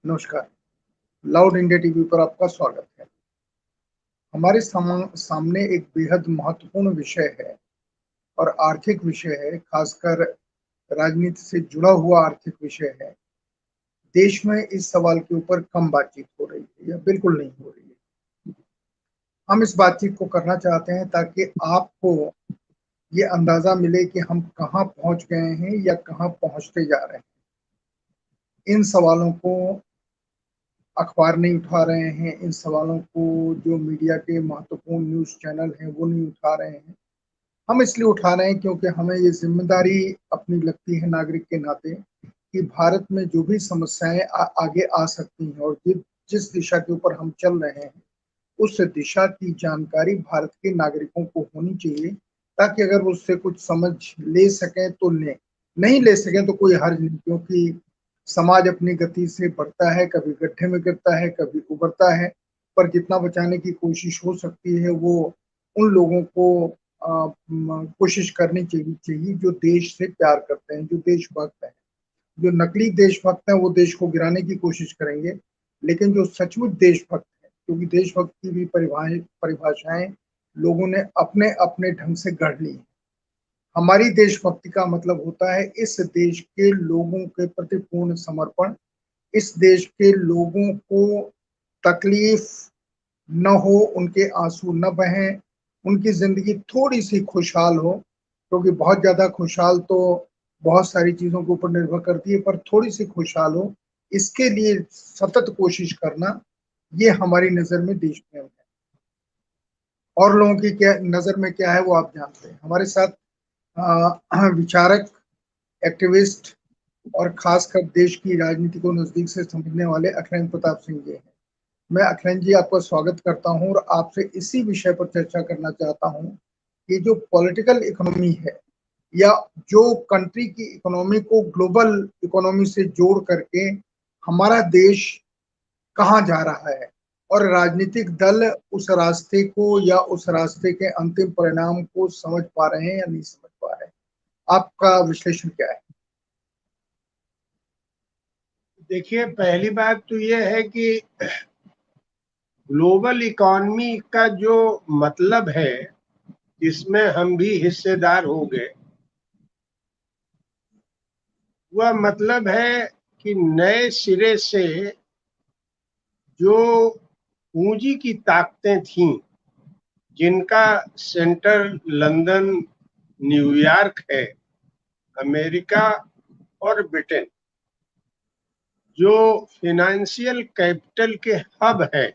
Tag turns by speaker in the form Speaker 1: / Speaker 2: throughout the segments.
Speaker 1: नमस्कार। Loud India TV पर आपका स्वागत है। हमारे सामने एक बेहद महत्वपूर्ण विषय है और आर्थिक विषय है, खासकर राजनीति से जुड़ा हुआ आर्थिक विषय है। देश में इस सवाल के ऊपर कम बातचीत हो रही है या बिल्कुल नहीं हो रही है। हम इस बातचीत को करना चाहते हैं ताकि आपको ये अंदाजा मिले कि हम कहाँ पहुंच गए हैं या कहाँ पहुंचते जा रहे हैं। इन सवालों को अखबार नहीं उठा रहे हैं, इन सवालों को जो मीडिया के महत्वपूर्ण न्यूज़ चैनल हैं, वो नहीं उठा रहे हैं। हम इसलिए उठा रहे हैं क्योंकि हमें ये ज़िम्मेदारी अपनी लगती है नागरिक के नाते कि भारत में जो भी समस्याएँ आगे आ सकती हैं और जिस दिशा के ऊपर हम चल रहे हैं, उस दिशा की जानकारी भारत के नागरिकों को होनी चाहिए, ताकि अगर वो उससे कुछ समझ ले सकें तो लें, नहीं ले सकें तो कोई हर्ज नहीं, क्योंकि समाज अपनी गति से बढ़ता है, कभी गड्ढे में गिरता है, कभी उभरता है, पर जितना बचाने की कोशिश हो सकती है वो उन लोगों को कोशिश करनी चाहिए जो देश से प्यार करते हैं, जो देशभक्त हैं। जो नकली देशभक्त हैं वो देश को गिराने की कोशिश करेंगे, लेकिन जो सचमुच देशभक्त हैं, क्योंकि देशभक्त की भी परिभाषाएं लोगों ने अपने अपने ढंग से गढ़ ली हैं। हमारी देशभक्ति का मतलब होता है इस देश के लोगों के प्रति पूर्ण समर्पण, इस देश के लोगों को तकलीफ न हो, उनके आंसू न बहें, उनकी जिंदगी थोड़ी सी खुशहाल हो, क्योंकि बहुत ज्यादा खुशहाल तो बहुत सारी चीजों के ऊपर निर्भर करती है, पर थोड़ी सी खुशहाल हो, इसके लिए सतत कोशिश करना, ये हमारी नजर में देश प्रेम है। और लोगों की क्या नजर में क्या है वो आप जानते हैं। हमारे साथ विचारक, एक्टिविस्ट और खासकर देश की राजनीति को नजदीक से समझने वाले अखिलेंद्र प्रताप सिंह जी हैं। मैं अखिलेंद्र जी आपका स्वागत करता हूं और आपसे इसी विषय पर चर्चा करना चाहता हूं कि जो पॉलिटिकल इकोनॉमी है या जो कंट्री की इकोनॉमी को ग्लोबल इकोनॉमी से जोड़ करके हमारा देश कहाँ जा रहा है और राजनीतिक दल उस रास्ते को या उस रास्ते के अंतिम परिणाम को समझ पा रहे हैं या नहीं समझ पा रहे हैं। आपका विश्लेषण क्या है?
Speaker 2: देखिए, पहली बात तो यह है कि ग्लोबल इकॉनमी का जो मतलब है, इसमें हम भी हिस्सेदार हो गए। वह मतलब है कि नए सिरे से जो पूंजी की ताकतें थीं, जिनका सेंटर लंदन, न्यूयॉर्क है, अमेरिका और ब्रिटेन, जो फिनेंशियल कैपिटल के हब है,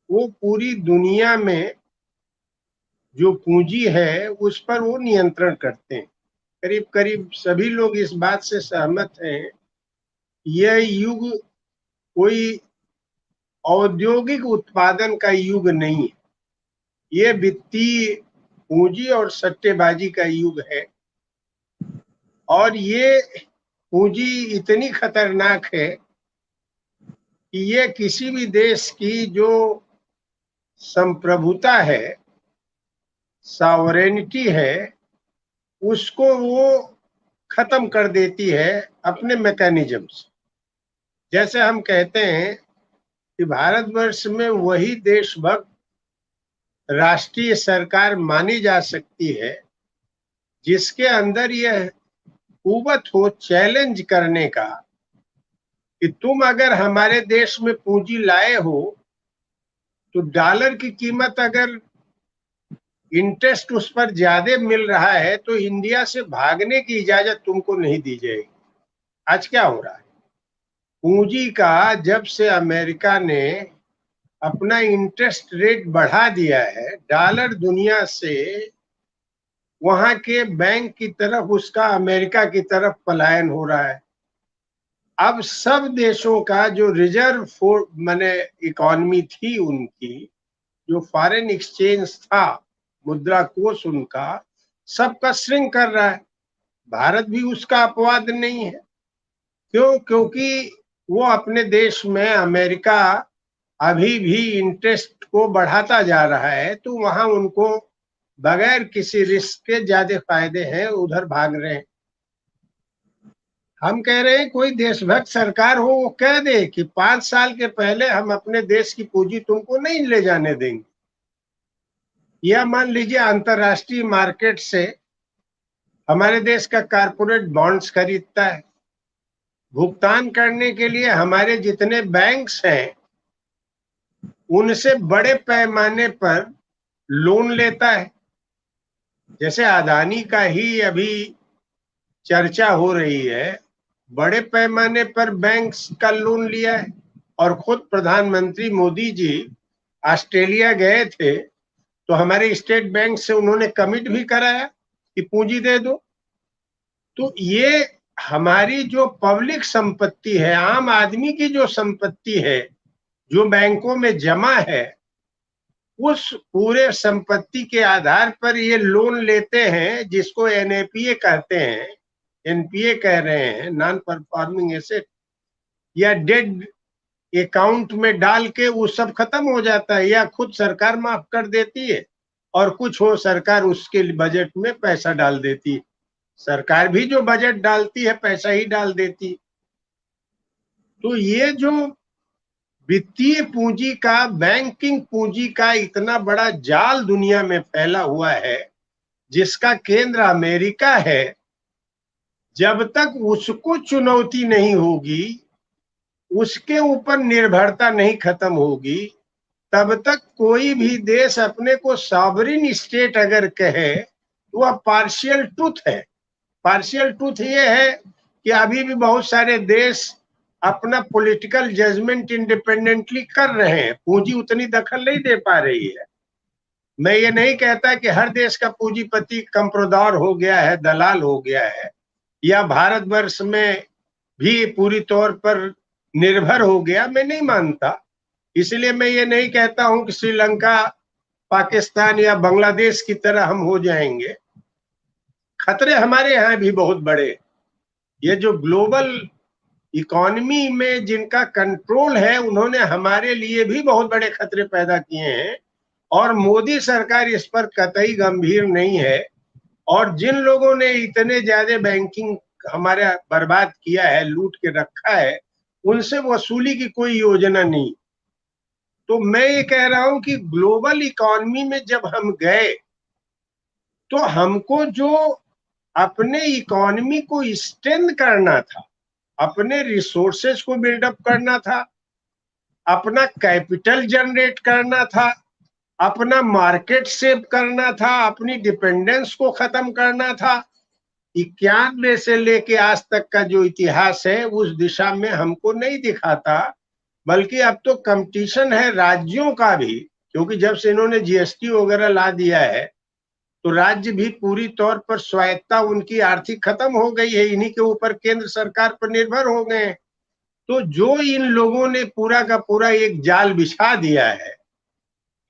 Speaker 2: वो पूरी दुनिया में जो पूंजी है उस पर वो नियंत्रण करते हैं। करीब करीब सभी लोग इस बात से सहमत हैं, यह युग कोई औद्योगिक उत्पादन का युग नहीं है, ये वित्तीय पूंजी और सट्टेबाजी का युग है। और ये पूंजी इतनी खतरनाक है कि ये किसी भी देश की जो संप्रभुता है, सॉवरेनिटी है, उसको वो खत्म कर देती है अपने मैकेनिज्म से। जैसे हम कहते हैं कि भारतवर्ष में वही देशभक्त राष्ट्रीय सरकार मानी जा सकती है जिसके अंदर यह कुवत हो चैलेंज करने का कि तुम अगर हमारे देश में पूंजी लाए हो तो डॉलर की कीमत अगर इंटरेस्ट उस पर ज्यादा मिल रहा है तो इंडिया से भागने की इजाजत तुमको नहीं दी जाएगी। आज क्या हो रहा है? पूंजी का जब से अमेरिका ने अपना इंटरेस्ट रेट बढ़ा दिया है, डॉलर दुनिया से वहां के बैंक की तरफ, उसका अमेरिका की तरफ पलायन हो रहा है। अब सब देशों का जो रिजर्व माने इकोनॉमी थी, उनकी जो फॉरेन एक्सचेंज था, मुद्रा कोष उनका, सबका श्रिंक कर रहा है। भारत भी उसका अपवाद नहीं है। क्यों? क्योंकि वो अपने देश में अमेरिका अभी भी इंटरेस्ट को बढ़ाता जा रहा है, तो वहां उनको बगैर किसी रिस्क के ज्यादा फायदे हैं, उधर भाग रहे हैं। हम कह रहे हैं कोई देशभक्त सरकार हो वो कह दे कि 5 साल के पहले हम अपने देश की पूंजी तुमको नहीं ले जाने देंगे। या मान लीजिए अंतरराष्ट्रीय मार्केट से हमारे देश का कारपोरेट बॉन्ड्स खरीदता है, भुगतान करने के लिए हमारे जितने बैंक्स हैं उनसे बड़े पैमाने पर लोन लेता है। जैसे अदानी का ही अभी चर्चा हो रही है, बड़े पैमाने पर बैंक्स का लोन लिया है। और खुद प्रधानमंत्री मोदी जी ऑस्ट्रेलिया गए थे तो हमारे स्टेट बैंक से उन्होंने कमिट भी कराया कि पूंजी दे दो। तो ये हमारी जो पब्लिक संपत्ति है, आम आदमी की जो संपत्ति है, जो बैंकों में जमा है, उस पूरे संपत्ति के आधार पर ये लोन लेते हैं, जिसको एनएपीए कहते हैं, एनपीए कह रहे हैं, नॉन परफॉर्मिंग एसेट, या डेड अकाउंट में डाल के वो सब खत्म हो जाता है, या खुद सरकार माफ कर देती है, और कुछ हो सरकार उसके बजट में पैसा डाल देती है। सरकार भी जो बजट डालती है पैसा ही डाल देती। तो ये जो वित्तीय पूंजी का, बैंकिंग पूंजी का इतना बड़ा जाल दुनिया में फैला हुआ है, जिसका केंद्र अमेरिका है, जब तक उसको चुनौती नहीं होगी, उसके ऊपर निर्भरता नहीं खत्म होगी, तब तक कोई भी देश अपने को सॉवरिन स्टेट अगर कहे तो वह पार्शियल ट्रूथ है। पार्शियल ट्रूथ ये है कि अभी भी बहुत सारे देश अपना पॉलिटिकल जजमेंट इंडिपेंडेंटली कर रहे हैं, पूंजी उतनी दखल नहीं दे पा रही है। मैं ये नहीं कहता कि हर देश का पूंजीपति कंप्रोदर हो गया है, दलाल हो गया है, या भारतवर्ष में भी पूरी तौर पर निर्भर हो गया, मैं नहीं मानता। इसलिए मैं ये नहीं कहता हूं कि श्रीलंका, पाकिस्तान या बांग्लादेश की तरह हम हो जाएंगे। खतरे हमारे यहाँ भी बहुत बड़े। ये जो ग्लोबल इकोनॉमी में जिनका कंट्रोल है, उन्होंने हमारे लिए भी बहुत बड़े खतरे पैदा किए हैं, और मोदी सरकार इस पर कतई गंभीर नहीं है। और जिन लोगों ने इतने ज्यादा बैंकिंग हमारा बर्बाद किया है, लूट के रखा है, उनसे वसूली की कोई योजना नहीं। तो मैं ये कह रहा हूं कि ग्लोबल इकोनॉमी में जब हम गए तो हमको जो अपने इकोनॉमी को स्ट्रेंथ करना था, अपने रिसोर्सेज को बिल्डअप करना था, अपना कैपिटल जनरेट करना था, अपना मार्केट सेव करना था, अपनी डिपेंडेंस को खत्म करना था, 91 से लेके आज तक का जो इतिहास है उस दिशा में हमको नहीं दिखाता। बल्कि अब तो कंपटीशन है राज्यों का भी, क्योंकि जब से इन्होंने जीएसटी वगैरह ला दिया है तो राज्य भी पूरी तौर पर स्वायत्ता उनकी आर्थिक खत्म हो गई है, इन्हीं के ऊपर केंद्र सरकार पर निर्भर हो गए। तो जो इन लोगों ने पूरा का पूरा एक जाल बिछा दिया है,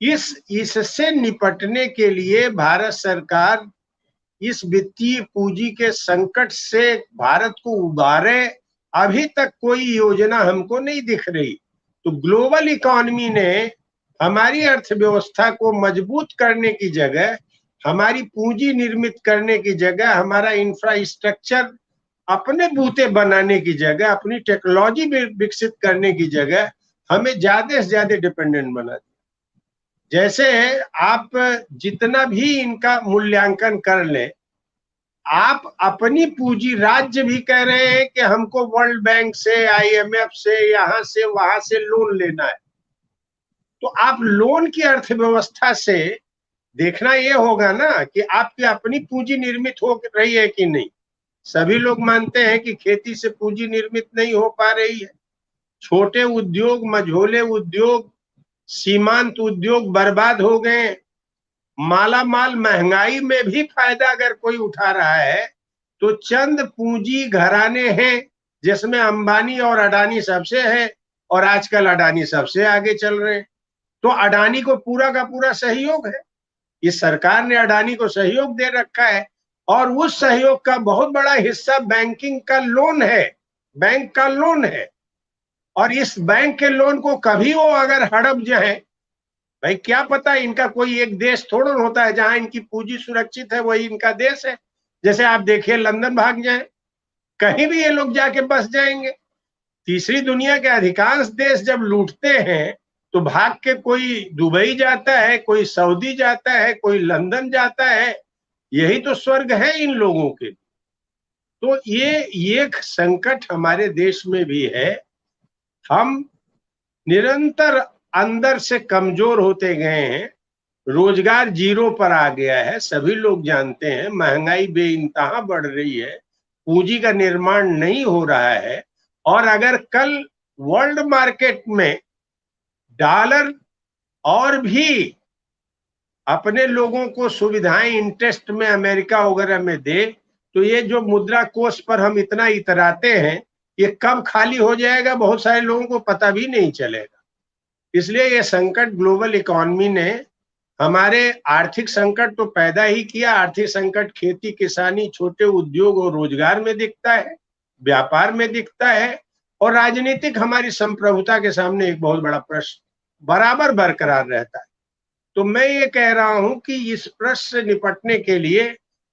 Speaker 2: इससे निपटने के लिए भारत सरकार इस वित्तीय पूंजी के संकट से भारत को उबारे, अभी तक कोई योजना हमको नहीं दिख रही। तो ग्लोबल इकोनॉमी ने हमारी अर्थव्यवस्था को मजबूत करने की जगह, हमारी पूंजी निर्मित करने की जगह, हमारा इंफ्रास्ट्रक्चर अपने बूते बनाने की जगह, अपनी टेक्नोलॉजी विकसित करने की जगह हमें ज्यादा से ज्यादा डिपेंडेंट बना दिया। जैसे आप जितना भी इनका मूल्यांकन कर लें, आप अपनी पूंजी, राज्य भी कह रहे हैं कि हमको वर्ल्ड बैंक से, आईएमएफ से, यहां से वहां से लोन लेना है। तो आप लोन की अर्थव्यवस्था से देखना ये होगा ना कि आपकी अपनी पूंजी निर्मित हो रही है कि नहीं। सभी लोग मानते हैं कि खेती से पूंजी निर्मित नहीं हो पा रही है। छोटे उद्योग, मझोले उद्योग, सीमांत उद्योग बर्बाद हो गए। माला माल महंगाई में भी फायदा अगर कोई उठा रहा है तो चंद पूंजी घराने हैं, जिसमें अंबानी और अडानी सबसे है, और आजकल अडानी सबसे आगे चल रहे हैं। तो अडानी को पूरा का पूरा सहयोग है, इस सरकार ने अडानी को सहयोग दे रखा है, और उस सहयोग का बहुत बड़ा हिस्सा बैंकिंग का लोन है, बैंक का लोन है। और इस बैंक के लोन को कभी वो अगर हड़प जाए, भाई क्या पता, इनका कोई एक देश थोड़ा होता है जहां इनकी पूंजी सुरक्षित है, वही इनका देश है। जैसे आप देखिए लंदन भाग जाए, कहीं भी ये लोग जाके बस जाएंगे। तीसरी दुनिया के अधिकांश देश जब लूटते हैं तो भाग के कोई दुबई जाता है, कोई सऊदी जाता है, कोई लंदन जाता है। यही तो स्वर्ग है इन लोगों के। तो ये संकट हमारे देश में भी है। हम निरंतर अंदर से कमजोर होते गए हैं। रोजगार जीरो पर आ गया है, सभी लोग जानते हैं। महंगाई बेइंतहा बढ़ रही है, पूंजी का निर्माण नहीं हो रहा है। और अगर कल वर्ल्ड मार्केट में डॉलर और भी अपने लोगों को सुविधाएं इंटरेस्ट में अमेरिका वगैरह में दे, तो ये जो मुद्रा कोष पर हम इतना इतराते हैं, ये कब खाली हो जाएगा बहुत सारे लोगों को पता भी नहीं चलेगा। इसलिए ये संकट ग्लोबल इकोनॉमी ने, हमारे आर्थिक संकट तो पैदा ही किया। आर्थिक संकट खेती किसानी छोटे उद्योग और रोजगार में दिखता है, व्यापार में दिखता है, और राजनीतिक हमारी संप्रभुता के सामने एक बहुत बड़ा प्रश्न बराबर बरकरार रहता है। तो मैं ये कह रहा हूं कि इस प्रश्न से निपटने के लिए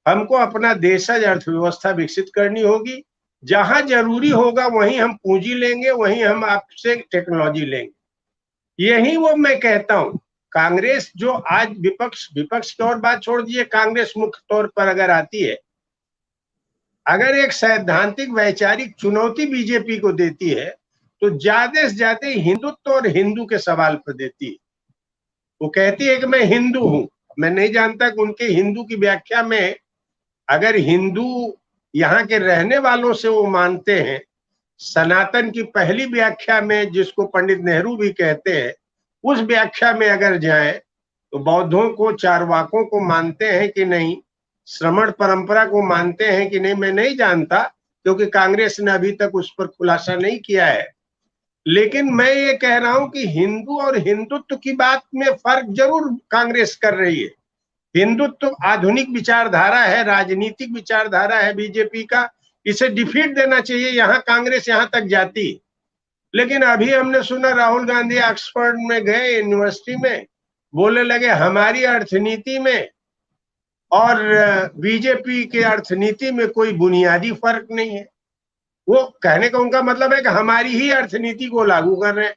Speaker 2: हमको अपना देशज अर्थव्यवस्था विकसित करनी होगी। जहां जरूरी होगा वहीं हम पूंजी लेंगे, वहीं हम आपसे टेक्नोलॉजी लेंगे। यही वो मैं कहता हूं। कांग्रेस जो आज विपक्ष की और बात छोड़ दीजिए, कांग्रेस मुख्य तौर पर अगर आती है, अगर एक सैद्धांतिक वैचारिक चुनौती बीजेपी को देती है, तो ज्यादा से ज्यादा हिंदुत्व और हिंदू के सवाल पर देती है। वो कहती है कि मैं हिंदू हूं। मैं नहीं जानता कि उनके हिंदू की व्याख्या में, अगर हिंदू यहाँ के रहने वालों से वो मानते हैं, सनातन की पहली व्याख्या में जिसको पंडित नेहरू भी कहते हैं, उस व्याख्या में अगर जाए तो बौद्धों को, चारवाकों को मानते हैं कि नहीं, श्रमण परंपरा को मानते हैं कि नहीं, मैं नहीं जानता, क्योंकि कांग्रेस ने अभी तक उस पर खुलासा नहीं किया है। लेकिन मैं ये कह रहा हूं कि हिंदू और हिंदुत्व की बात में फर्क जरूर कांग्रेस कर रही है। हिंदुत्व आधुनिक विचारधारा है, राजनीतिक विचारधारा है बीजेपी का, इसे डिफीट देना चाहिए। यहाँ कांग्रेस यहाँ तक जाती। लेकिन अभी हमने सुना राहुल गांधी ऑक्सफोर्ड में गए, यूनिवर्सिटी में, बोलने लगे हमारी अर्थनीति में और बीजेपी के अर्थनीति में कोई बुनियादी फर्क नहीं है। वो कहने का उनका मतलब है कि हमारी ही अर्थनीति को लागू कर रहे हैं।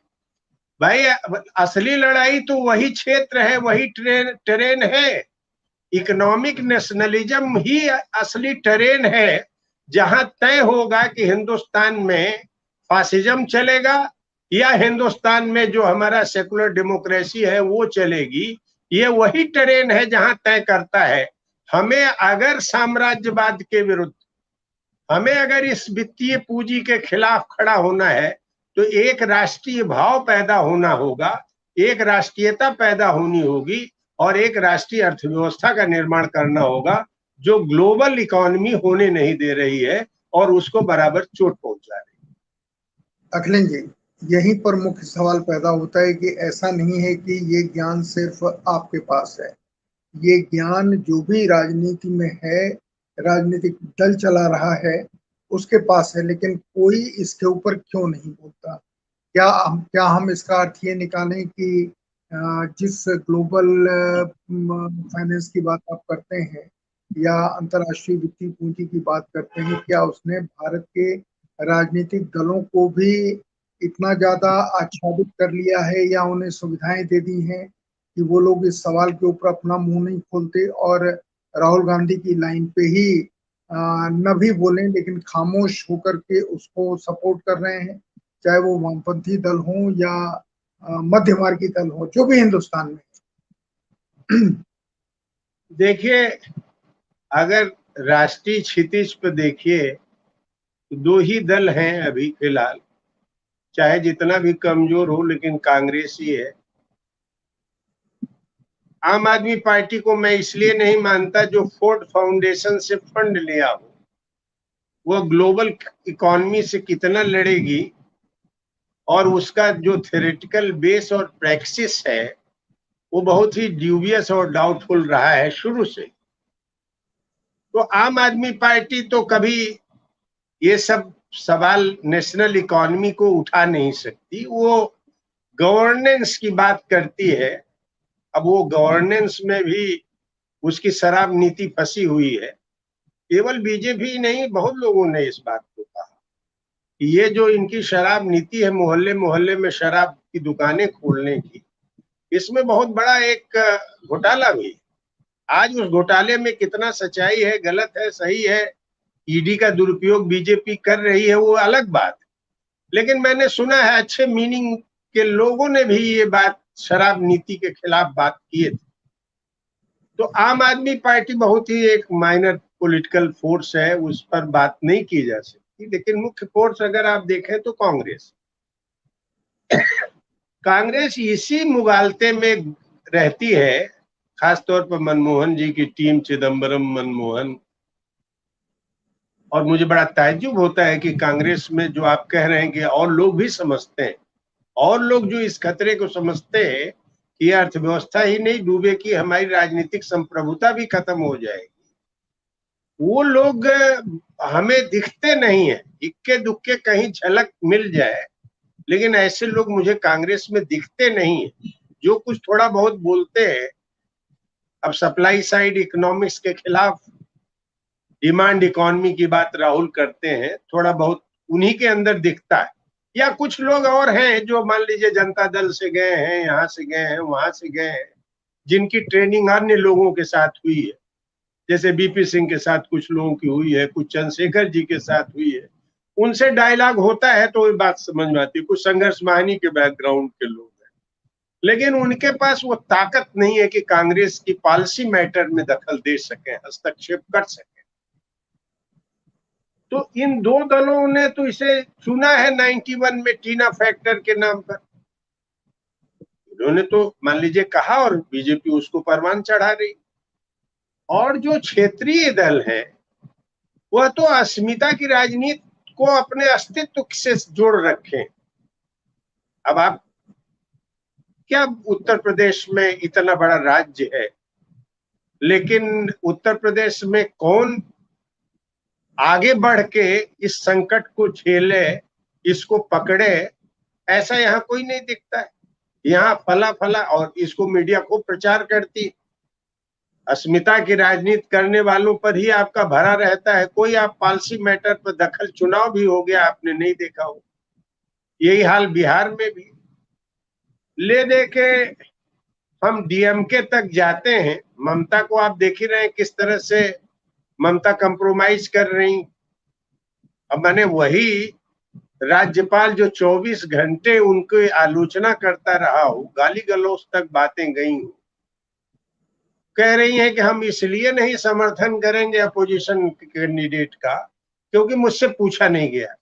Speaker 2: भाई असली लड़ाई तो वही क्षेत्र है, वही टेरेन है। इकोनॉमिक नेशनलिज्म ही असली टेरेन है, जहां तय होगा कि हिंदुस्तान में फासिज्म चलेगा या हिंदुस्तान में जो हमारा सेकुलर डेमोक्रेसी है वो चलेगी। ये वही टेरेन है जहां तय करता है। हमें अगर साम्राज्यवाद के विरुद्ध, हमें अगर इस वित्तीय पूंजी के खिलाफ खड़ा होना है, तो एक राष्ट्रीय भाव पैदा होना होगा, एक राष्ट्रीयता पैदा होनी होगी, और एक राष्ट्रीय अर्थव्यवस्था का निर्माण करना होगा जो ग्लोबल इकोनॉमी होने नहीं दे रही है और उसको बराबर चोट पहुंचा रही है।
Speaker 1: अखिलेश जी, यहीं पर मुख्य सवाल पैदा होता है कि ऐसा नहीं है कि ये ज्ञान सिर्फ आपके पास है। ये ज्ञान जो भी राजनीति में है, राजनीतिक दल चला रहा है, उसके पास है, लेकिन कोई इसके ऊपर क्यों नहीं बोलता? क्या हम इसका अर्थ ये निकालें कि जिस ग्लोबल फाइनेंस की बात आप करते हैं या अंतर्राष्ट्रीय वित्तीय पूंजी की बात करते हैं, क्या उसने भारत के राजनीतिक दलों को भी इतना ज्यादा आच्छादित कर लिया है या उन्हें सुविधाएं दे दी हैं कि वो लोग इस सवाल के ऊपर अपना मुंह नहीं खोलते और राहुल गांधी की लाइन पे ही न भी बोलें लेकिन खामोश होकर के उसको सपोर्ट कर रहे हैं, चाहे वो वामपंथी दल हो या मध्य मार्गी दल हो, जो भी हिंदुस्तान में।
Speaker 2: देखिए, अगर राष्ट्रीय क्षितिज पर देखिए तो दो ही दल हैं अभी फिलहाल, चाहे जितना भी कमजोर हो, लेकिन कांग्रेस ही है। आम आदमी पार्टी को मैं इसलिए नहीं मानता, जो फोर्ड फाउंडेशन से फंड लिया हो, वो ग्लोबल इकोनॉमी से कितना लड़ेगी, और उसका जो थ्योरेटिकल बेस और प्रैक्टिस है वो बहुत ही ड्यूबियस और डाउटफुल रहा है शुरू से। तो आम आदमी पार्टी तो कभी ये सब सवाल नेशनल इकोनॉमी को उठा नहीं सकती। वो गवर्नेंस की बात करती है। अब वो गवर्नेंस में भी उसकी शराब नीति फंसी हुई है। केवल बीजेपी नहीं, बहुत लोगों ने इस बात को ये जो इनकी शराब नीति है, मोहल्ले मोहल्ले में शराब की दुकानें खोलने की, इसमें बहुत बड़ा एक घोटाला भी। आज उस घोटाले में कितना सच्चाई है, गलत है, सही है, ईडी का दुरुपयोग बीजेपी कर रही है, वो अलग बात है। लेकिन मैंने सुना है अच्छे मीनिंग के लोगों ने भी ये बात शराब नीति के खिलाफ बात किए थे। तो आम आदमी पार्टी बहुत ही एक माइनर पॉलिटिकल फोर्स है, उस पर बात नहीं की जा सकती। लेकिन मुख्य फोर्स अगर आप देखें तो कांग्रेस कांग्रेस इसी मुगालते में रहती है, खासतौर पर मनमोहन जी की टीम, चिदम्बरम, मनमोहन। और मुझे बड़ा ताज्जुब होता है कि कांग्रेस में जो आप कह रहे हैं कि और लोग भी समझते हैं, और लोग जो इस खतरे को समझते हैं कि अर्थव्यवस्था ही नहीं डूबेगी, हमारी राजनीतिक संप्रभुता भी खत्म हो जाएगी, वो लोग हमें दिखते नहीं है। इक्के दुक्के कहीं झलक मिल जाए, लेकिन ऐसे लोग मुझे कांग्रेस में दिखते नहीं है। जो कुछ थोड़ा बहुत बोलते हैं, अब सप्लाई साइड इकोनॉमिक्स के खिलाफ डिमांड इकोनॉमी की बात राहुल करते हैं, थोड़ा बहुत उन्हीं के अंदर दिखता है। या कुछ लोग और हैं जो मान लीजिए जनता दल से गए हैं, यहाँ से गए हैं, वहां से गए हैं, जिनकी ट्रेनिंग अन्य लोगों के साथ हुई है, जैसे बीपी सिंह के साथ कुछ लोगों की हुई है, कुछ चंद्रशेखर जी के साथ हुई है, उनसे डायलॉग होता है तो ये बात समझ में आती है। कुछ संघर्ष महानी के बैकग्राउंड के लोग हैं, लेकिन उनके पास वो ताकत नहीं है कि कांग्रेस की पॉलिसी मैटर में दखल दे सके, हस्तक्षेप कर सके। तो इन दो दलों ने तो इसे चुना है 91 में टीना फैक्टर के नाम पर। इन्होंने तो मान लीजिए कहा और बीजेपी उसको परवान चढ़ा रही। और जो क्षेत्रीय दल है वह तो अस्मिता की राजनीति को अपने अस्तित्व से जोड़ रखे। अब आप क्या, उत्तर प्रदेश में इतना बड़ा राज्य है, लेकिन उत्तर प्रदेश में कौन आगे बढ़ के इस संकट को झेले, इसको पकड़े, ऐसा यहाँ कोई नहीं दिखता है। यहाँ फला फला, और इसको मीडिया खूब प्रचार करती। अस्मिता की राजनीति करने वालों पर ही आपका भरा रहता है। कोई आप पॉलिसी मैटर पर दखल, चुनाव भी हो गया आपने नहीं देखा हो, यही हाल बिहार में भी। ले दे के हम डीएमके तक जाते हैं। ममता को आप देख ही रहे हैं किस तरह से ममता कंप्रोमाइज कर रही। अब मैंने वही राज्यपाल जो 24 घंटे उनकी आलोचना करता रहा हूं, गाली गलौज तक बातें गई हूं, कह रही हैं कि हम इसलिए नहीं समर्थन करेंगे अपोजिशन कैंडिडेट का क्योंकि मुझसे पूछा नहीं गया।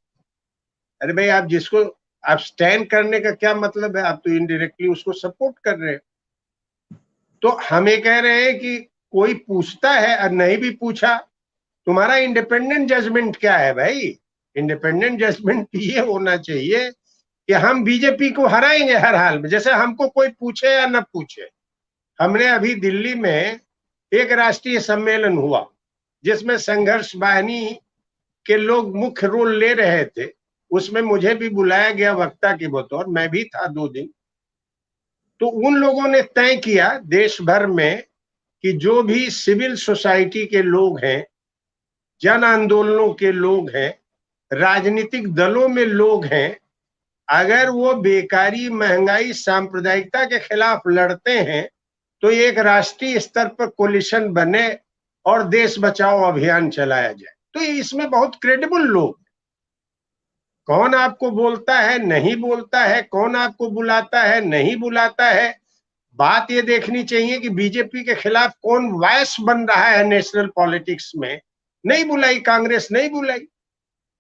Speaker 2: अरे भाई, आप जिसको आप स्टैंड करने का क्या मतलब है? आप तो इनडायरेक्टली उसको सपोर्ट कर रहे हो। तो हमें कह रहे हैं कि कोई पूछता है और नहीं भी पूछा, तुम्हारा इंडिपेंडेंट जजमेंट क्या है भाई? इंडिपेंडेंट जजमेंट ये होना चाहिए कि हम बीजेपी को हराएंगे हर हाल में, जैसे हमको कोई पूछे या न पूछे। हमने अभी दिल्ली में एक राष्ट्रीय सम्मेलन हुआ जिसमें संघर्ष वाहिनी के लोग मुख्य रोल ले रहे थे। उसमें मुझे भी बुलाया गया वक्ता के बतौर, मैं भी था 2 दिन। तो उन लोगों ने तय किया देश भर में कि जो भी सिविल सोसाइटी के लोग हैं, जन आंदोलनों के लोग हैं, राजनीतिक दलों में लोग हैं, अगर वो बेकारी, महंगाई, सांप्रदायिकता के खिलाफ लड़ते हैं तो एक राष्ट्रीय स्तर पर कोलिशन बने और देश बचाओ अभियान चलाया जाए। तो इसमें बहुत क्रेडिबल लोग, कौन आपको बोलता है, नहीं बोलता है, कौन आपको बुलाता है, नहीं बुलाता है। बात ये देखनी चाहिए कि बीजेपी के खिलाफ कौन वॉइस बन रहा है नेशनल पॉलिटिक्स में। नहीं बुलाई कांग्रेस, नहीं बुलाई,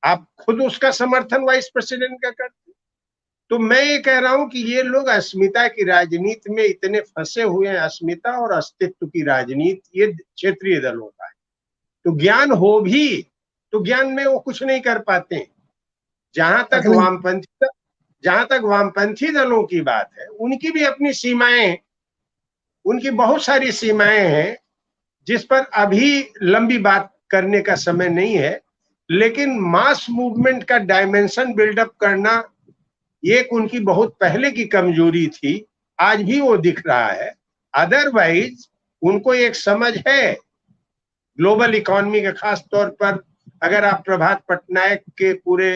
Speaker 2: आप खुद उसका समर्थन वाइस प्रेसिडेंट का करते। तो मैं ये कह रहा हूं कि ये लोग अस्मिता की राजनीति में इतने फंसे हुए हैं। अस्मिता और अस्तित्व की राजनीति ये क्षेत्रीय दलों का है। तो ज्ञान हो भी तो ज्ञान में वो कुछ नहीं कर पाते। जहां तक वामपंथी दलों की बात है, उनकी भी अपनी सीमाएं, उनकी बहुत सारी सीमाएं हैं जिस पर अभी लंबी बात करने का समय नहीं है। लेकिन मास मूवमेंट का डायमेंशन बिल्डअप करना एक उनकी बहुत पहले की कमजोरी थी, आज भी वो दिख रहा है। अदरवाइज उनको एक समझ है ग्लोबल इकोनॉमी का। खास तौर पर अगर आप प्रभात पटनायक के पूरे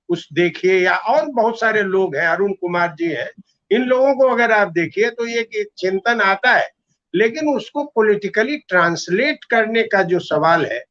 Speaker 2: उस देखिए, या और बहुत सारे लोग हैं, अरुण कुमार जी हैं, इन लोगों को अगर आप देखिए तो ये चिंतन आता है, लेकिन उसको पॉलिटिकली ट्रांसलेट करने का जो सवाल है,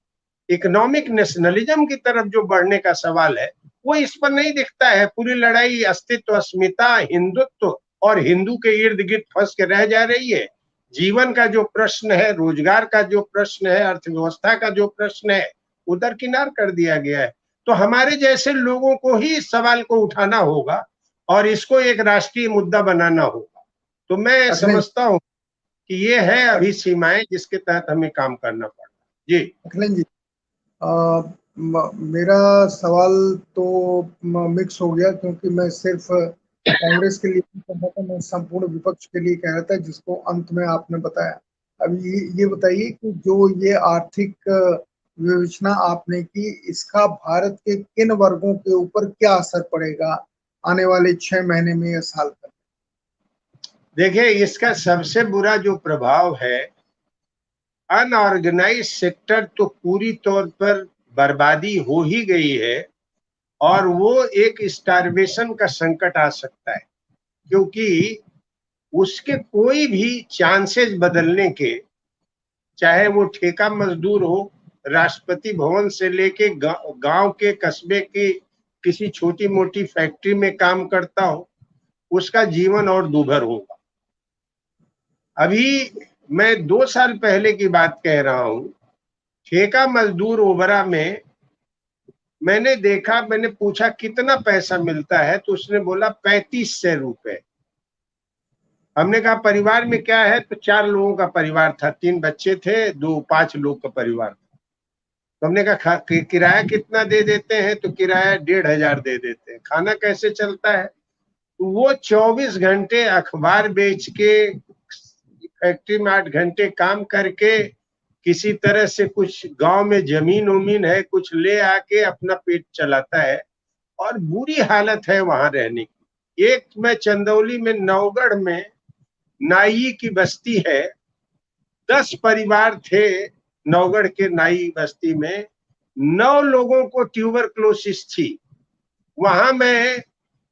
Speaker 2: इकोनॉमिक नेशनलिज्म की तरफ जो बढ़ने का सवाल है, वो इस पर नहीं दिखता है। पूरी लड़ाई अस्तित्व, अस्मिता, हिंदुत्व और हिंदू के इर्द गिर्द फंस के रह जा रही है। जीवन का जो प्रश्न है, रोजगार का जो प्रश्न है, अर्थव्यवस्था का जो प्रश्न है, वो दरकिनार कर दिया गया है। तो हमारे जैसे लोगों को ही इस सवाल को उठाना होगा और इसको एक राष्ट्रीय मुद्दा बनाना होगा। तो मैं समझता हूँ कि ये है अभी सीमाएं जिसके तहत हमें काम करना पड़ रहा है। जी
Speaker 1: अखिलेश जी, मेरा सवाल तो मिक्स हो गया, क्योंकि मैं सिर्फ कांग्रेस के लिए नहीं कह रहा था, मैं संपूर्ण विपक्ष के लिए कह रहा था, जिसको अंत में आपने बताया। अभी ये बताइए कि जो ये आर्थिक विवेचना आपने की, इसका भारत के किन वर्गों के ऊपर क्या असर पड़ेगा आने वाले 6 महीने में या साल तक?
Speaker 2: देखिए, इसका सबसे बुरा जो प्रभाव है, अनऑर्गेनाइज सेक्टर तो पूरी तौर पर बर्बादी हो ही गई है, और वो एक स्टारवेशन का संकट आ सकता है, क्योंकि उसके कोई भी चांसेस बदलने के, चाहे वो ठेका मजदूर हो, राष्ट्रपति भवन से लेके गांव के कस्बे की किसी छोटी मोटी फैक्ट्री में काम करता हो, उसका जीवन और दूभर होगा। अभी मैं 2 साल पहले की बात कह रहा हूं, ठेका मजदूर ओबरा में मैंने देखा, मैंने पूछा कितना पैसा मिलता है, तो उसने बोला 3500 रुपए। हमने कहा परिवार में क्या है, तो 4 लोगों का परिवार था, 3 बच्चे थे, 5 लोग का परिवार था। तो हमने कहा किराया कितना दे देते हैं, तो किराया 1500 दे देते हैं। खाना कैसे चलता है? तो वो 24 घंटे अखबार बेच के, फैक्ट्री में 8 घंटे काम करके, किसी तरह से कुछ गांव में जमीन उमीन है कुछ ले आके अपना पेट चलाता है, और बुरी हालत है वहां रहने की। एक मैं चंदौली में, नवगढ़ में नाई की बस्ती है, 10 परिवार थे नवगढ़ के नाई बस्ती में, 9 लोगों को ट्यूबरक्लोसिस थी। वहां मैं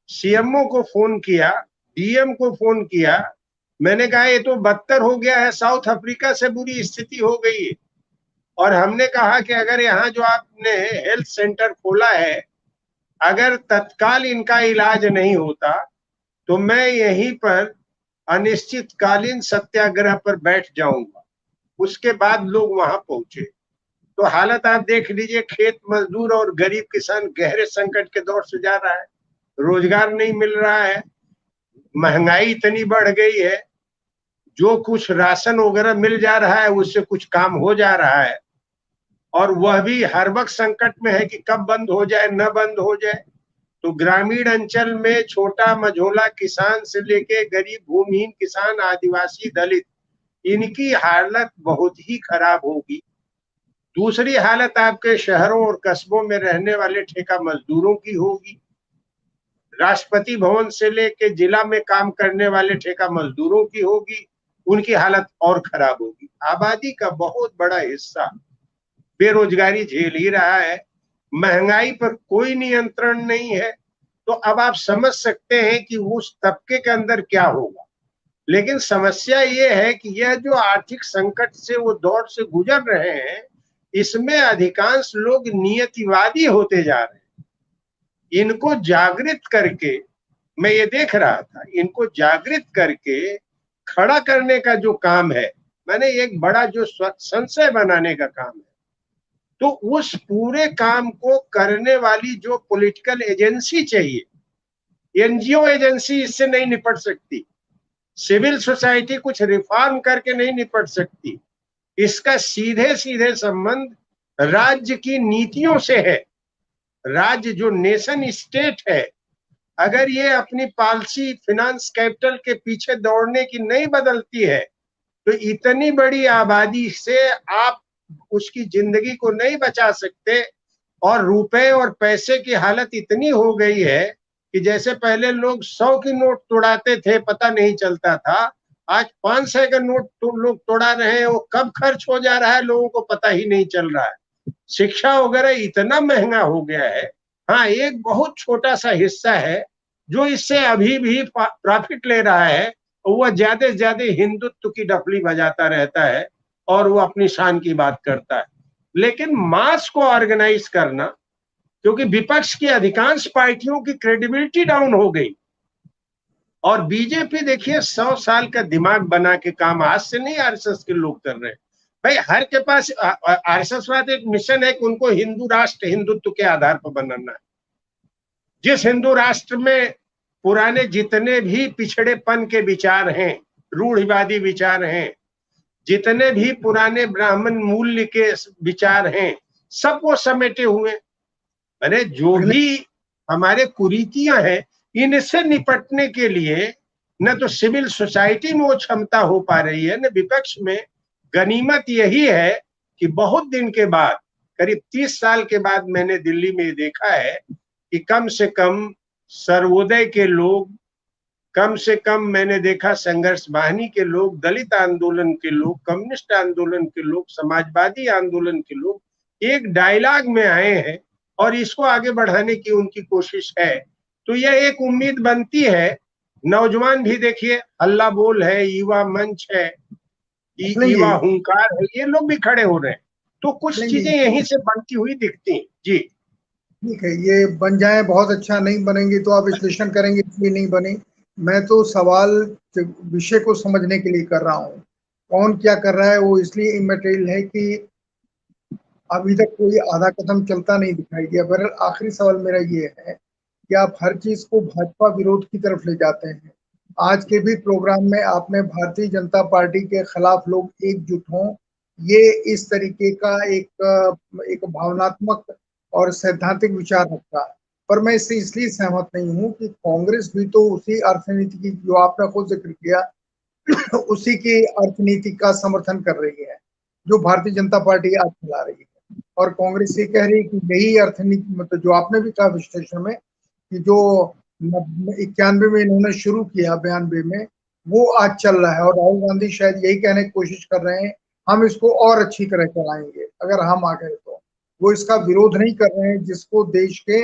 Speaker 2: सीएमओ को फोन किया, डीएम को फोन किया, मैंने कहा ये तो बदतर हो गया है, साउथ अफ्रीका से बुरी स्थिति हो गई है। और हमने कहा कि अगर यहाँ जो आपने हेल्थ सेंटर खोला है, अगर तत्काल इनका इलाज नहीं होता तो मैं यहीं पर अनिश्चितकालीन सत्याग्रह पर बैठ जाऊंगा। उसके बाद लोग वहां पहुंचे, तो हालत आप देख लीजिए, खेत मजदूर और गरीब किसान गहरे संकट के दौर से जा रहा है, रोजगार नहीं मिल रहा है, महंगाई इतनी बढ़ गई है, जो कुछ राशन वगैरह मिल जा रहा है उससे कुछ काम हो जा रहा है, और वह भी हर वक्त संकट में है कि कब बंद हो जाए, न बंद हो जाए। तो ग्रामीण अंचल में छोटा मझोला किसान से लेके गरीब भूमिहीन किसान, आदिवासी, दलित, इनकी हालत बहुत ही खराब होगी। दूसरी हालत आपके शहरों और कस्बों में रहने वाले ठेका मजदूरों की होगी। राष्ट्रपति भवन से लेके जिला में काम करने वाले ठेका मजदूरों की होगी, उनकी हालत और खराब होगी। आबादी का बहुत बड़ा हिस्सा बेरोजगारी झेल ही रहा है, महंगाई पर कोई नियंत्रण नहीं है। तो अब आप समझ सकते हैं कि उस तबके के अंदर क्या होगा। लेकिन समस्या ये है कि यह जो आर्थिक संकट से वो दौर से गुजर रहे हैं, इसमें अधिकांश लोग नियतिवादी होते जा रहे हैं। इनको जागृत करके, मैं ये देख रहा था, इनको जागृत करके खड़ा करने का जो काम है, मैंने एक बड़ा जो संशय बनाने का काम है, तो उस पूरे काम को करने वाली जो पॉलिटिकल एजेंसी चाहिए, एनजीओ एजेंसी इससे नहीं निपट सकती, सिविल सोसाइटी कुछ रिफॉर्म करके नहीं निपट सकती। इसका सीधे सीधे संबंध राज्य की नीतियों से है। राज्य जो नेशन स्टेट है, अगर ये अपनी पॉलिसी फिनेंस कैपिटल के पीछे दौड़ने की नहीं बदलती है, तो इतनी बड़ी आबादी से आप उसकी जिंदगी को नहीं बचा सकते। और रुपए और पैसे की हालत इतनी हो गई है कि जैसे पहले लोग 100 की नोट तोड़ाते थे, पता नहीं चलता था, आज 500 का नोट तो लोग तोड़ा रहे हैं, वो कब खर्च हो जा रहा है लोगों को पता ही नहीं चल रहा है। शिक्षा वगैरह इतना महंगा हो गया है हाँ, एक बहुत छोटा सा हिस्सा है जो इससे अभी भी प्रॉफिट ले रहा है। वह ज्यादा से ज्यादा हिंदुत्व की डफली बजाता रहता है और वो अपनी शान की बात करता है। लेकिन मास को ऑर्गेनाइज करना, क्योंकि विपक्ष की अधिकांश पार्टियों की क्रेडिबिलिटी डाउन हो गई और बीजेपी देखिए 100 साल का दिमाग बना के काम आज से नहीं आरएसएस के लोग कर रहे हैं। भाई हर के पास आरएसएस वाद एक मिशन है कि उनको हिंदू राष्ट्र हिंदुत्व के आधार पर बनाना है। जिस हिंदू राष्ट्र में पुराने जितने भी पिछड़ेपन के विचार हैं, रूढ़िवादी विचार हैं, जितने भी पुराने ब्राह्मण मूल्य के विचार हैं, सब वो समेटे हुए। अरे जो भी हमारे कुरीतियां हैं, इनसे निपटने के लिए न तो सिविल सोसाइटी में वो क्षमता हो पा रही है, न विपक्ष में। गनीमत यही है कि बहुत दिन के बाद, करीब 30 साल के बाद मैंने दिल्ली में देखा है कि कम से कम सर्वोदय के लोग, कम से कम मैंने देखा संघर्ष वाहिनी के लोग, दलित आंदोलन के लोग, कम्युनिस्ट आंदोलन के लोग, समाजवादी आंदोलन के लोग एक डायलॉग में आए हैं और इसको आगे बढ़ाने की उनकी कोशिश है। तो यह एक उम्मीद बनती है। नौजवान भी देखिए, हल्ला बोल है, युवा मंच है, युवा हुंकार है, ये लोग भी खड़े हो रहे हैं। तो कुछ चीजें यहीं से बनती हुई दिखती हैं। जी
Speaker 1: ठीक है, ये बन जाए बहुत अच्छा, नहीं बनेंगे तो आप विश्लेषण करेंगे इसलिए नहीं बने। मैं तो सवाल विषय को समझने के लिए कर रहा हूँ। कौन क्या कर रहा है वो इसलिए इमेटेरियल है कि अभी तक कोई आधा कदम चलता नहीं दिखाई दिया। बहरहाल आखिरी सवाल मेरा ये है कि आप हर चीज को भाजपा विरोध की तरफ ले जाते हैं। आज के भी प्रोग्राम में आपने भारतीय जनता पार्टी के खिलाफ लोग एकजुट हों, ये इस तरीके का एक भावनात्मक और सैद्धांतिक विचार रखता है। पर मैं इससे इसलिए सहमत नहीं हूं कि कांग्रेस भी तो उसी अर्थनीति की, जो आपने खुद जिक्र किया, उसी की अर्थनीति का समर्थन कर रही है जो भारतीय जनता पार्टी आज चला रही है। और कांग्रेस ये कह रही है कि यही अर्थनीति, मतलब जो आपने भी कहा विश्लेषण में कि जो 91 में इन्होंने शुरू किया, 92 में, वो आज चल रहा है। और राहुल गांधी शायद यही कहने की कोशिश कर रहे हैं हम इसको और अच्छी तरह चलाएंगे अगर हम आ गए तो। वो इसका विरोध नहीं कर रहे हैं, जिसको देश के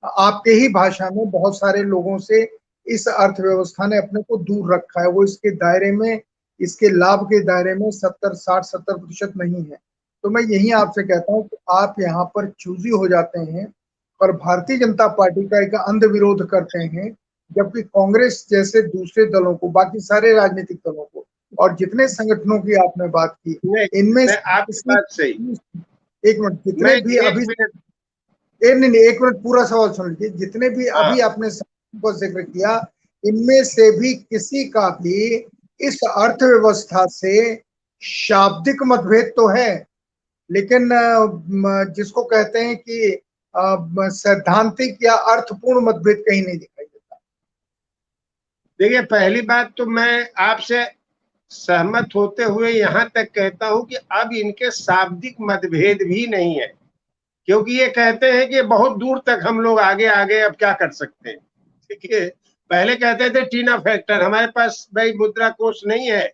Speaker 1: आपके ही भाषा में बहुत सारे लोगों से इस अर्थव्यवस्था ने अपने को दूर रखा है। वो इसके दायरे में, इसके लाभ के दायरे में 70-60-70% नहीं है। तो मैं यही आपसे कहता हूं कि आप यहाँ पर चूजी हो जाते हैं और भारतीय जनता पार्टी का एक अंध विरोध करते हैं, जबकि कांग्रेस जैसे दूसरे दलों को, बाकी सारे राजनीतिक दलों को और जितने संगठनों की आपने बात की, इनमें
Speaker 2: आपकी बात सही।
Speaker 1: एक मिनट, जितने भी अभी नहीं, एक मिनट पूरा सवाल सुन लीजिए। जितने भी अभी आपने को जिक्र किया, इनमें से भी किसी का भी इस अर्थव्यवस्था से शाब्दिक मतभेद तो है, लेकिन जिसको कहते हैं कि सैद्धांतिक या अर्थपूर्ण मतभेद कहीं नहीं दिखाई देता।
Speaker 2: देखिए, पहली बात तो मैं आपसे सहमत होते हुए यहां तक कहता हूं कि अब इनके शाब्दिक मतभेद भी नहीं है, क्योंकि ये कहते हैं कि बहुत दूर तक हम लोग आगे आ गए, अब क्या कर सकते हैं। ठीक है, पहले कहते थे टीना फैक्टर, हमारे पास भाई मुद्रा कोष नहीं है,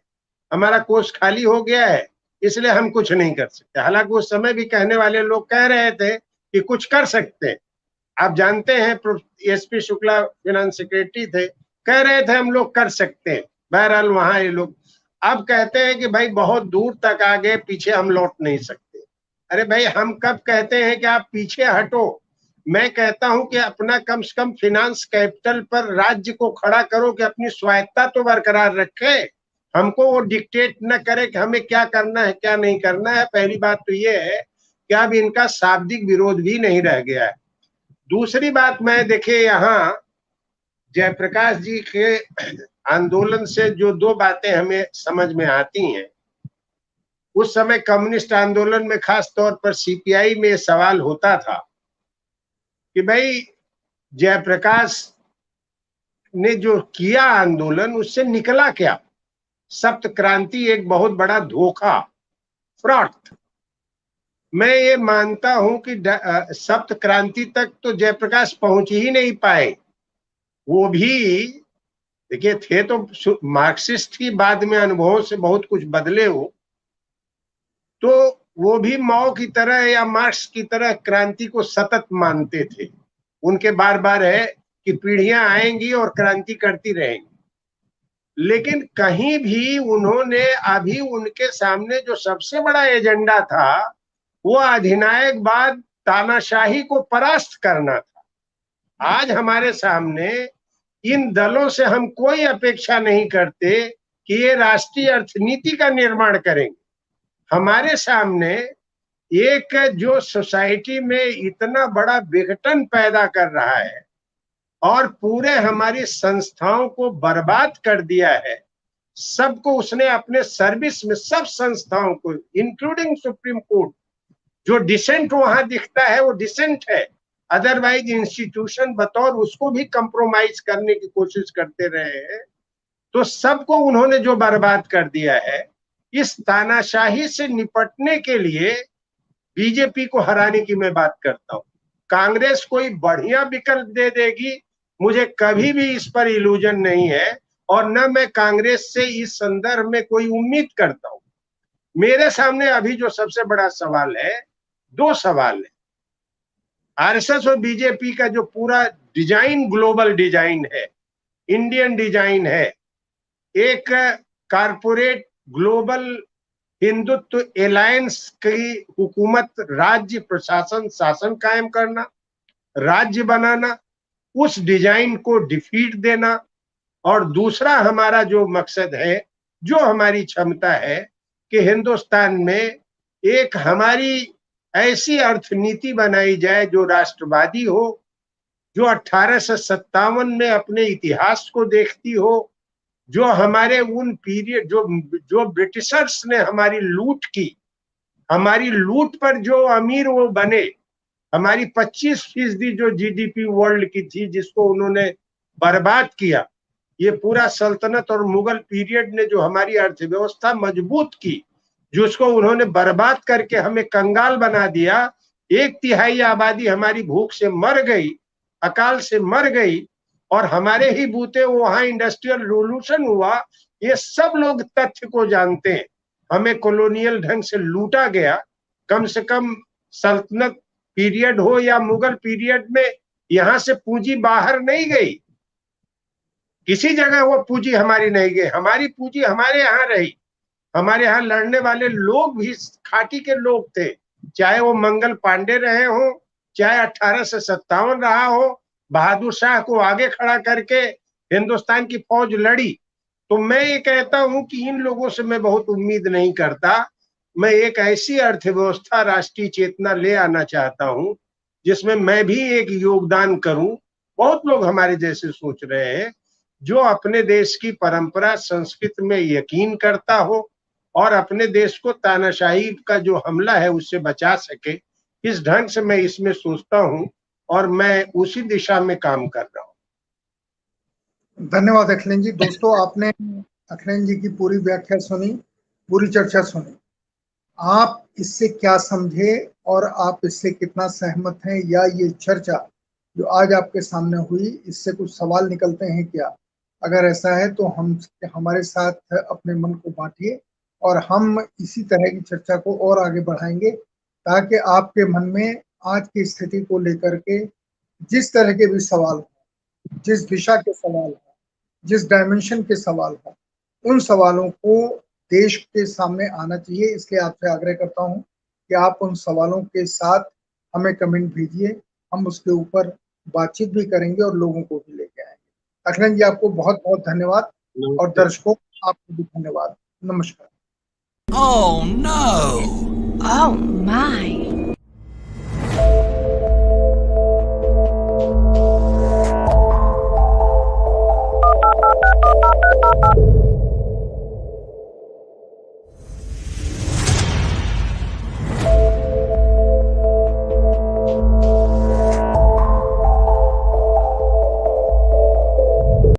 Speaker 2: हमारा कोष खाली हो गया है, इसलिए हम कुछ नहीं कर सकते। हालांकि उस समय भी कहने वाले लोग कह रहे थे कि कुछ कर सकते हैं। आप जानते हैं, एसपी शुक्ला फिनांस सेक्रेटरी थे, कह रहे थे हम लोग कर सकते हैं। बहरहाल वहां ये लोग अब कहते हैं कि भाई बहुत दूर तक आ गए, पीछे हम लौट नहीं सकते। अरे भाई, हम कब कहते हैं कि आप पीछे हटो? मैं कहता हूं कि अपना कम से कम फिनांस कैपिटल पर राज्य को खड़ा करो कि अपनी स्वायत्ता तो बरकरार रखे, हमको वो डिक्टेट न करे कि हमें क्या करना है क्या नहीं करना है। पहली बात तो ये है कि अब इनका शाब्दिक विरोध भी नहीं रह गया है। दूसरी बात, मैं देखिए यहाँ जयप्रकाश जी के आंदोलन से जो दो बातें हमें समझ में आती हैं, उस समय कम्युनिस्ट आंदोलन में खास तौर पर सीपीआई में सवाल होता था कि भाई जयप्रकाश ने जो किया आंदोलन, उससे निकला क्या? सप्त क्रांति एक बहुत बड़ा धोखा, फ्रॉड। मैं ये मानता हूं कि सप्त क्रांति तक तो जयप्रकाश पहुंच ही नहीं पाए। वो भी देखिए थे तो मार्क्सिस्ट ही, बाद में अनुभवों से बहुत कुछ बदले हो, तो वो भी माओ की तरह या मार्क्स की तरह क्रांति को सतत मानते थे। उनके बार बार है कि पीढ़ियां आएंगी और क्रांति करती रहेंगी, लेकिन कहीं भी उन्होंने अभी उनके सामने जो सबसे बड़ा एजेंडा था वो अधिनायकवाद, तानाशाही को परास्त करना था। आज हमारे सामने इन दलों से हम कोई अपेक्षा नहीं करते कि ये राष्ट्रीय अर्थनीति का निर्माण करेंगे। हमारे सामने एक जो सोसाइटी में इतना बड़ा विघटन पैदा कर रहा है और पूरे हमारी संस्थाओं को बर्बाद कर दिया है, सबको उसने अपने सर्विस में, सब संस्थाओं को इंक्लूडिंग सुप्रीम कोर्ट, जो डिसेंट वहां दिखता है वो डिसेंट है, अदरवाइज इंस्टीट्यूशन बतौर उसको भी कंप्रोमाइज करने की कोशिश करते रहे हैं। तो सबको उन्होंने जो बर्बाद कर दिया है, इस तानाशाही से निपटने के लिए बीजेपी को हराने की मैं बात करता हूं। कांग्रेस कोई बढ़िया विकल्प दे देगी, मुझे कभी भी इस पर इल्यूजन नहीं है, और न मैं कांग्रेस से इस संदर्भ में कोई उम्मीद करता हूं। मेरे सामने अभी जो सबसे बड़ा सवाल है, दो सवाल है। आरएसएस और बीजेपी का जो पूरा डिजाइन ग्लोबल डिजाइन है, इंडियन डिजाइन है, एक कारपोरेट ग्लोबल हिंदुत्व एलायंस की हुकूमत, राज्य प्रशासन, शासन कायम करना, राज्य बनाना, उस डिजाइन को डिफीट देना, और दूसरा हमारा जो मकसद है, जो हमारी क्षमता है कि हिंदुस्तान में एक हमारी ऐसी अर्थनीति बनाई जाए जो राष्ट्रवादी हो, जो 1857 में अपने इतिहास को देखती हो, जो हमारे उन पीरियड जो ब्रिटिशर्स ने हमारी लूट की, हमारी लूट पर जो अमीर वो बने, हमारी 25% जो जीडीपी वर्ल्ड की थी जिसको उन्होंने बर्बाद किया, ये पूरा सल्तनत और मुगल पीरियड ने जो हमारी अर्थव्यवस्था मजबूत की, जिसको उन्होंने बर्बाद करके हमें कंगाल बना दिया, 1/3 आबादी हमारी भूख से मर गई, अकाल से मर गई, और हमारे ही बूते वहां इंडस्ट्रियल रिवॉल्यूशन हुआ। ये सब लोग तथ्य को जानते हैं। हमें कॉलोनियल ढंग से लूटा गया, कम से कम सल्तनत पीरियड हो या मुगल पीरियड में यहां से पूंजी बाहर नहीं गई, किसी जगह वो पूंजी हमारी नहीं गई, हमारी पूंजी हमारे यहाँ रही। हमारे यहाँ लड़ने वाले लोग भी खाटी के लोग थे, चाहे वो मंगल पांडे रहे हो, चाहे 1857 रहा हो, बहादुर शाह को आगे खड़ा करके हिंदुस्तान की फौज लड़ी। तो मैं ये कहता हूं कि इन लोगों से मैं बहुत उम्मीद नहीं करता। मैं एक ऐसी अर्थव्यवस्था, राष्ट्रीय चेतना ले आना चाहता हूं जिसमें मैं भी एक योगदान करूं। बहुत लोग हमारे जैसे सोच रहे हैं, जो अपने देश की परंपरा, संस्कृति में यकीन करता हो और अपने देश को तानाशाही का जो हमला है उससे बचा सके, इस ढंग से मैं इसमें सोचता हूं और मैं उसी दिशा में काम कर रहा हूं।
Speaker 1: धन्यवाद अखिलेश जी। दोस्तों, आपने अखिलेश जी की पूरी व्याख्या सुनी, पूरी चर्चा सुनी। आप इससे क्या समझे और आप इससे कितना सहमत हैं, या ये चर्चा जो आज आपके सामने हुई, इससे कुछ सवाल निकलते हैं क्या? अगर ऐसा है तो हमारे साथ अपने मन को बांटिए और हम इसी तरह की चर्चा को और आगे बढ़ाएंगे, ताकि आपके मन में आज की स्थिति को लेकर के जिस तरह के भी सवाल हो, जिस दिशा के सवाल हो, जिस डायमेंशन के सवाल हो, उन सवालों को देश के सामने आना चाहिए। इसलिए आपसे आग्रह करता हूं कि आप उन सवालों के साथ हमें कमेंट भेजिए, हम उसके ऊपर बातचीत भी करेंगे और लोगों को भी लेके आएंगे। अखिलेश जी, आपको बहुत बहुत धन्यवाद, और दर्शकों आपको भी धन्यवाद। नमस्कार।
Speaker 3: Oh no!
Speaker 4: Oh my!